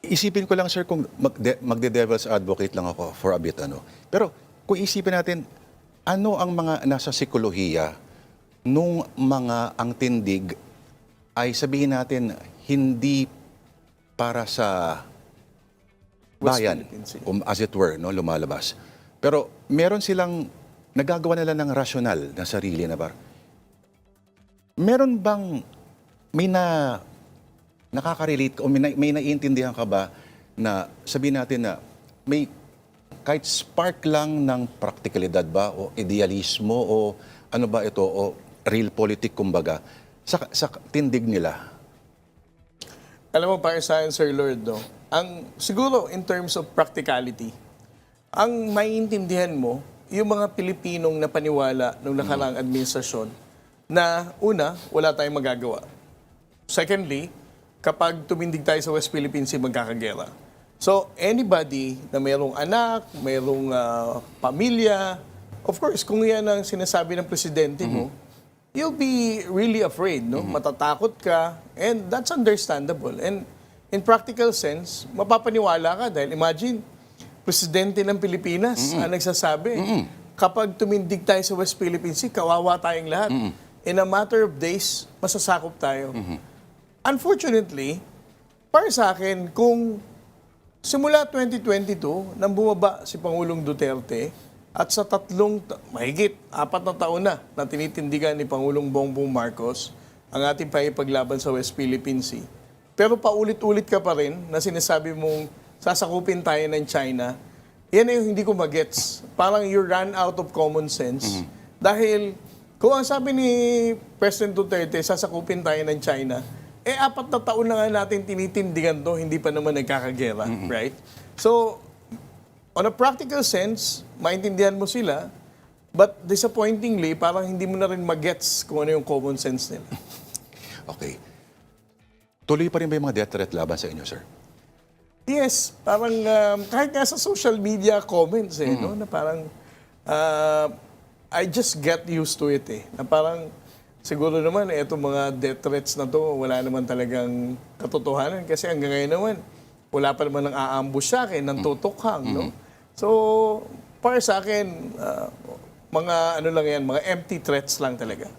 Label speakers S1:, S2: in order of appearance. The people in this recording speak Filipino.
S1: Isipin ko lang, sir, kung magde-devil's advocate lang ako for a bit, ano. Pero kung isipin natin, ano ang mga nasa psikolohiya nung mga ang tindig ay sabihin natin hindi para sa
S2: West
S1: bayan,
S2: Philippine Sea.
S1: as it were, no, lumalabas. Pero meron silang nagagawa nila ng rasyonal na sarili na bar. Meron bang may nakaka-relate o may naiintindihan ka ba na sabihin natin na may kahit spark lang ng praktikalidad ba o idealismo o ano ba ito o real politic kumbaga sa tindig nila?
S2: Alam mo, para sa akin, Sir Lord, no? Siguro, in terms of practicality, ang maiintindihan mo, yung mga Pilipinong napaniwala ng nakaraang administrasyon na, una, wala tayong magagawa. Secondly, kapag tumindig tayo sa West Philippine Sea, magkakagera. So, anybody na mayroong anak, mayroong pamilya, of course, kung yan ang sinasabi ng presidente mo, you'll be really afraid, no? Matatakot ka, and that's understandable. And in practical sense, mapapaniwala ka dahil imagine, presidente ng Pilipinas ang nagsasabi, kapag tumindig tayo sa West Philippine Sea, kawawa tayong lahat. In a matter of days, masasakop tayo. Unfortunately, para sa akin, kung simula 2022, nang bumaba si Pangulong Duterte, at sa mahigit 4 na taon na tinitindigan ni Pangulong Bongbong Marcos ang ating pakikipaglaban sa West Philippine Sea. Pero paulit-ulit ka pa rin na sinasabi mong sasakupin tayo ng China. Yan ay yung hindi ko magets. Parang you run out of common sense. Dahil kung ang sabi ni President Duterte, sasakupin tayo ng China, 4 na taon na nga natin tinitindigan to, hindi pa naman nagkakagera, right? So, on a practical sense, maintindihan mo sila, but disappointingly, parang hindi mo na rin magets kung ano yung common sense nila.
S1: Okay. Tuloy pa rin ba yung mga death threat laban sa inyo, sir?
S2: Yes, parang kahit nga sa social media comments, no, na parang I just get used to it, na parang siguro naman, itong mga death threats na to, wala naman talagang katotohanan kasi hanggang ngayon naman, wala pa naman nang aambush sa akin, ng tutukhang, no? So, para sa akin, mga ano lang yan, mga empty threats lang talaga.